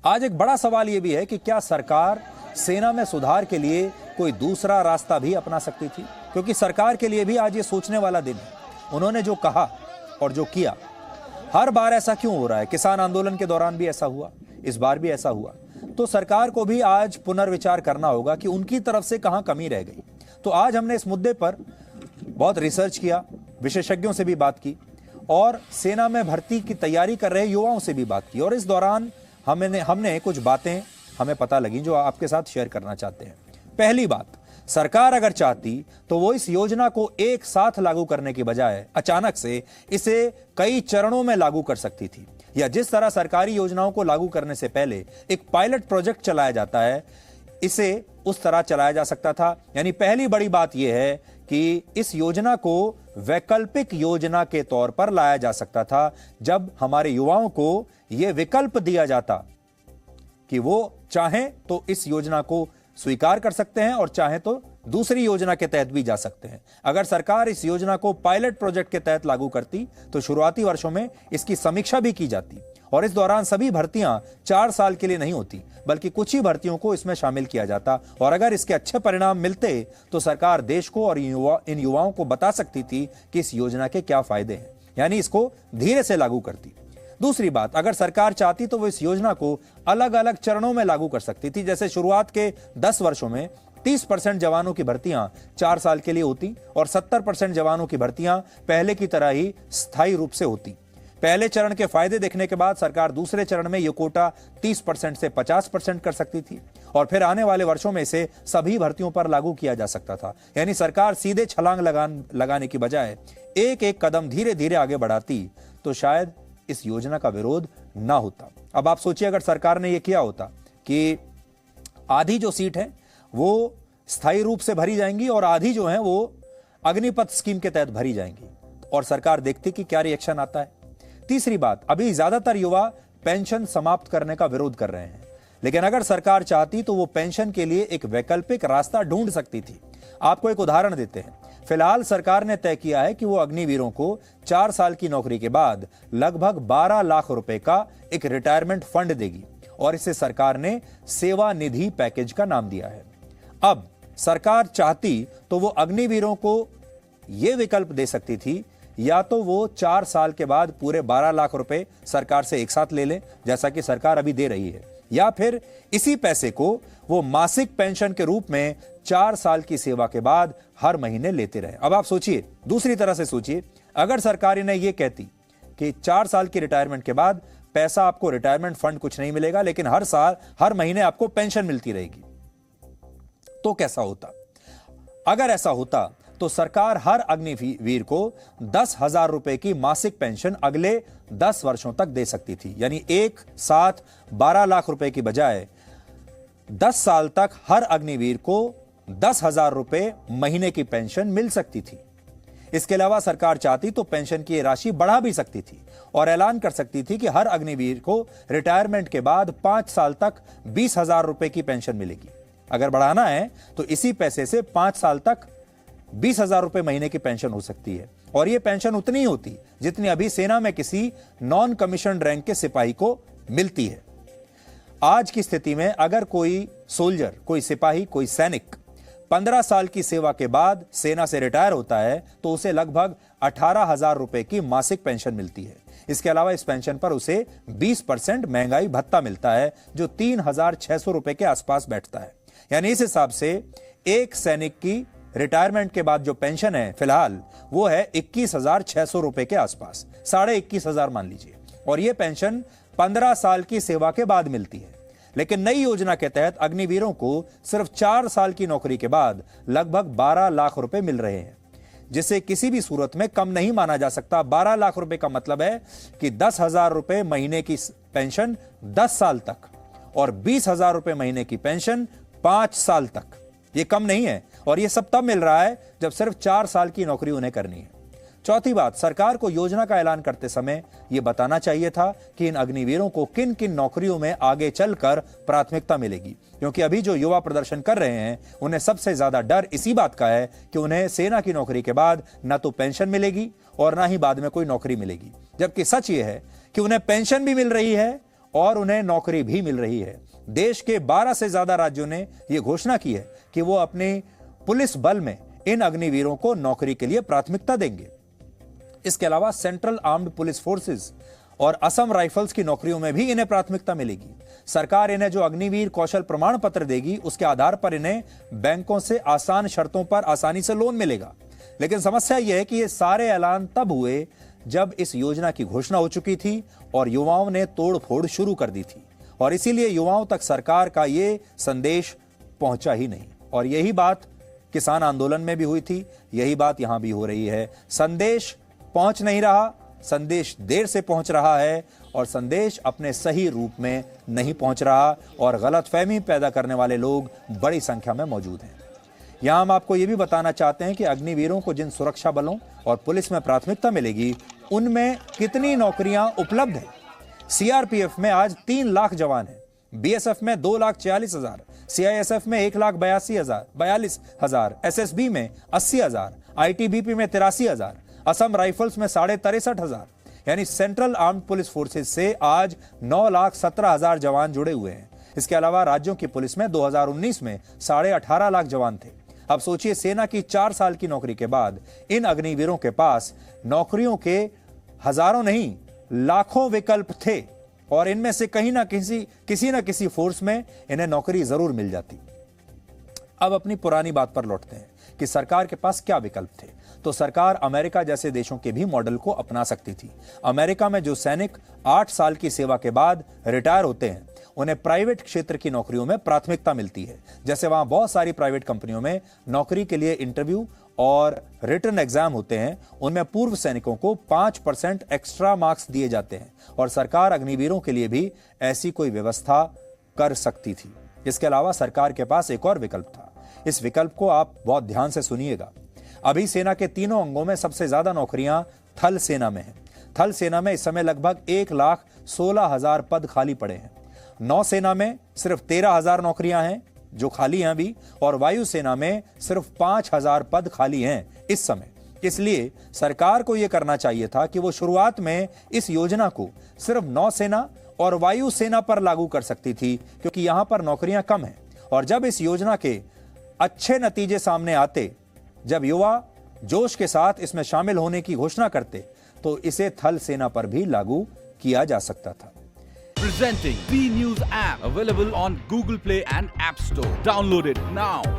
आज एक बड़ा सवाल यह भी है कि क्या सरकार सेना में सुधार के लिए कोई दूसरा रास्ता भी अपना सकती थी, क्योंकि सरकार के लिए भी आज ये सोचने वाला दिन है। उन्होंने जो कहा और जो किया, हर बार ऐसा क्यों हो रहा है? किसान आंदोलन के दौरान भी ऐसा हुआ, इस बार भी ऐसा हुआ। तो सरकार को भी आज पुनर्विचार करना होगा कि उनकी तरफ से कहां कमी रह गई। तो आज हमने इस मुद्दे पर बहुत रिसर्च किया, विशेषज्ञों से भी बात की और सेना में भर्ती की तैयारी कर रहे युवाओं से भी बात की। और इस दौरान हमने कुछ बातें हमें पता लगी जो आपके साथ शेयर करना चाहते हैं। पहली बात, सरकार अगर चाहती तो वो इस योजना को एक साथ लागू करने की बजाय अचानक से इसे कई चरणों में लागू कर सकती थी, या जिस तरह सरकारी योजनाओं को लागू करने से पहले एक पायलट प्रोजेक्ट चलाया जाता है, इसे उस तरह चलाया जा सकता था। यानी पहली बड़ी बात यह है कि इस योजना को वैकल्पिक योजना के तौर पर लाया जा सकता था, जब हमारे युवाओं को यह विकल्प दिया जाता कि वो चाहें तो इस योजना को स्वीकार कर सकते हैं और चाहें तो दूसरी योजना के तहत भी जा सकते हैं। अगर सरकार इस योजना को पायलट प्रोजेक्ट के तहत लागू करती तो शुरुआती वर्षों में इसकी समीक्षा भी की जाती और इस दौरान सभी भर्तियां 4 साल के लिए नहीं होती, बल्कि कुछ ही भर्तियों को इसमें शामिल किया जाता। और अगर इसके अच्छे परिणाम मिलते तो सरकार देश को और इन युवाओं को बता सकती थी कि इस योजना के क्या फायदे हैं, यानी इसको धीरे से लागू करती। दूसरी बात, अगर सरकार चाहती तो वो इस योजना को अलग अलग चरणों में लागू कर सकती थी। जैसे शुरुआत के 10 वर्षों में 30% जवानों की भर्तियां 4 साल के लिए होती और 70% जवानों की भर्तियां पहले की तरह ही स्थायी रूप से होती। पहले चरण के फायदे देखने के बाद सरकार दूसरे चरण में यह कोटा 30% से 50% कर सकती थी और फिर आने वाले वर्षों में इसे सभी भर्तियों पर लागू किया जा सकता था। यानी सरकार सीधे छलांग लगाने की बजाय एक एक कदम धीरे धीरे आगे बढ़ाती तो शायद इस योजना का विरोध ना होता। अब आप सोचिए, अगर सरकार ने यह किया होता कि आधी जो सीट है वो स्थायी रूप से भरी जाएंगी और आधी जो है वो अग्निपथ स्कीम के तहत भरी जाएंगी, और सरकार देखती कि क्या रिएक्शन आता है। तीसरी बात, अभी ज्यादातर युवा पेंशन समाप्त करने का विरोध कर रहे हैं, लेकिन अगर सरकार चाहती तो वो पेंशन के लिए एक वैकल्पिक रास्ता ढूंढ सकती थी। आपको एक उदाहरण देते हैं। फिलहाल सरकार ने तय किया है कि वो अग्निवीरों को 4 साल की नौकरी के बाद लगभग 12 लाख रुपए का एक रिटायरमेंट फंड देगी और इसे सरकार ने सेवा निधि पैकेज का नाम दिया है। अब सरकार चाहती तो वो अग्निवीरों को यह विकल्प दे सकती थी, या तो वो 4 साल के बाद पूरे 12 लाख रुपए सरकार से एक साथ ले लें, जैसा कि सरकार अभी दे रही है, या फिर इसी पैसे को वो मासिक पेंशन के रूप में 4 साल की सेवा के बाद हर महीने लेते रहे। अब आप सोचिए, दूसरी तरह से सोचिए, अगर सरकार ने यह कहती कि 4 साल की रिटायरमेंट के बाद पैसा आपको रिटायरमेंट फंड कुछ नहीं मिलेगा, लेकिन हर साल हर महीने आपको पेंशन मिलती रहेगी, तो कैसा होता? अगर ऐसा होता तो सरकार हर अग्निवीर को 10,000 रुपए की मासिक पेंशन अगले 10 वर्षों तक दे सकती थी। यानी एक साथ 12 लाख रुपए की बजाय 10 साल तक हर अग्निवीर को 10,000 रुपए महीने की पेंशन मिल सकती थी। इसके अलावा सरकार चाहती तो पेंशन की राशि बढ़ा भी सकती थी और ऐलान कर सकती थी कि हर अग्निवीर को रिटायरमेंट के बाद 5 साल तक 20,000 रुपए की पेंशन मिलेगी। अगर बढ़ाना है तो इसी पैसे से 5 साल तक 20,000 रुपए महीने की पेंशन हो सकती है, और यह पेंशन उतनी ही होती जितनी अभी सेना में किसी नॉन कमीशन रैंक के सिपाही को मिलती है। आज की स्थिति में अगर कोई सोल्जर, कोई सिपाही, कोई सैनिक 15 साल की सेवा के बाद सेना से रिटायर होता है तो उसे लगभग 18,000 रुपए की मासिक पेंशन मिलती है। इसके अलावा इस पेंशन पर उसे 20% महंगाई भत्ता मिलता है, जो 3,600 रुपए के आसपास बैठता है। यानी इस हिसाब से एक सैनिक की रिटायरमेंट के बाद जो पेंशन है फिलहाल वो है 21,600 रुपए के आसपास, 21,500 मान लीजिए, और यह पेंशन 15 साल की सेवा के बाद मिलती है। लेकिन नई योजना के तहत अग्निवीरों को सिर्फ 4 साल की नौकरी के बाद लगभग 12 लाख रुपए मिल रहे हैं, जिसे किसी भी सूरत में कम नहीं माना जा सकता। 12 लाख रुपए का मतलब है कि 10,000 रुपए महीने की पेंशन 10 साल तक और 20,000 रुपए महीने की पेंशन 5 साल तक। यह कम नहीं है, और यह सब तब मिल रहा है जब सिर्फ 4 साल की नौकरी उन्हें करनी है। चौथी बात, सरकार को योजना का ऐलान करते समय यह बताना चाहिए था कि इन अग्निवीरों को किन किन नौकरियों में आगे चलकर प्राथमिकता मिलेगी, क्योंकि अभी जो युवा प्रदर्शन कर रहे हैं उन्हें सबसे ज्यादा डर इसी बात का है कि उन्हें सेना की नौकरी के बाद न तो पेंशन मिलेगी और ना ही बाद में कोई नौकरी मिलेगी। जबकि सच यह है कि उन्हें पेंशन भी मिल रही है और उन्हें नौकरी भी मिल रही है। देश के 12 से ज्यादा राज्यों ने यह घोषणा की है कि वो अपने पुलिस बल में इन अग्निवीरों को नौकरी के लिए प्राथमिकता देंगे। इसके अलावा सेंट्रल आर्म्ड पुलिस फोर्सेस और असम राइफल्स की नौकरियों में भी इन्हें प्राथमिकता मिलेगी। सरकार इन्हें जो अग्निवीर कौशल प्रमाण पत्र देगी, उसके आधार पर इन्हें बैंकों से आसान शर्तों पर आसानी से लोन मिलेगा। लेकिन समस्या यह है कि ये सारे ऐलान तब हुए जब इस योजना की घोषणा हो चुकी थी और युवाओं ने तोड़फोड़ शुरू कर दी थी, और इसीलिए युवाओं तक सरकार का ये संदेश पहुंचा ही नहीं। और यही बात किसान आंदोलन में भी हुई थी, यही बात यहां भी हो रही है। संदेश पहुंच नहीं रहा, संदेश देर से पहुंच रहा है, और संदेश अपने सही रूप में नहीं पहुंच रहा, और गलतफहमी पैदा करने वाले लोग बड़ी संख्या में मौजूद हैं। यहां हम आपको यह भी बताना चाहते हैं कि अग्निवीरों को जिन सुरक्षा बलों और पुलिस में प्राथमिकता मिलेगी, उनमें कितनी नौकरियां उपलब्ध हैं। सीआरपीएफ में आज 3 लाख जवान हैं, बीएसएफ में 2,40,000, सीआईएसएफ में 1,42,000, एसएसबी में 80,000, आईटीबीपी में 83,000, असम राइफल्स में 63,500, यानी सेंट्रल आर्म्ड पुलिस फोर्सेज से आज 9,17,000 जवान जुड़े हुए हैं। इसके अलावा राज्यों की पुलिस में 2019 में 18.5 लाख जवान थे। अब सोचिए, सेना की 4 साल की नौकरी के बाद इन अग्निवीरों के पास नौकरियों के हजारों नहीं लाखों विकल्प थे, और इनमें से कहीं ना किसी ना किसी फोर्स में इन्हें नौकरी जरूर मिल जाती। अब अपनी पुरानी बात पर लौटते हैं कि सरकार के पास क्या विकल्प थे। तो सरकार अमेरिका जैसे देशों के भी मॉडल को अपना सकती थी। अमेरिका में जो सैनिक 8 साल की सेवा के बाद रिटायर होते हैं, उन्हें प्राइवेट क्षेत्र की नौकरियों में प्राथमिकता मिलती है। जैसे वहां बहुत सारी प्राइवेट कंपनियों में नौकरी के लिए इंटरव्यू और रिटन एग्जाम होते हैं, उनमें पूर्व सैनिकों को 5% एक्स्ट्रा मार्क्स दिए जाते हैं, और सरकार अग्निवीरों के लिए भी ऐसी कोई व्यवस्था कर सकती थी। इसके अलावा सरकार के पास एक और विकल्प था। इस विकल्प को आप बहुत ध्यान से सुनिएगा। अभी सेना के तीनों अंगों में सबसे ज्यादा नौकरियां थल सेना में हैं। थल सेना में इस समय लगभग 1,16,000 पद खाली पड़े हैं। नौसेना में सिर्फ 13,000 नौकरियां हैं जो खाली हैं अभी, और वायुसेना में सिर्फ 5,000 पद खाली हैं इस समय। इसलिए सरकार को यह करना चाहिए था कि वो शुरुआत में इस योजना को सिर्फ नौसेना और वायुसेना पर लागू कर सकती थी, क्योंकि यहां पर नौकरियां कम हैं। और जब इस योजना के अच्छे नतीजे सामने आते, जब युवा जोश के साथ इसमें शामिल होने की घोषणा करते, तो इसे थल सेना पर भी लागू किया जा सकता था। Presenting B News app, available on Google Play and App Store. Download it now.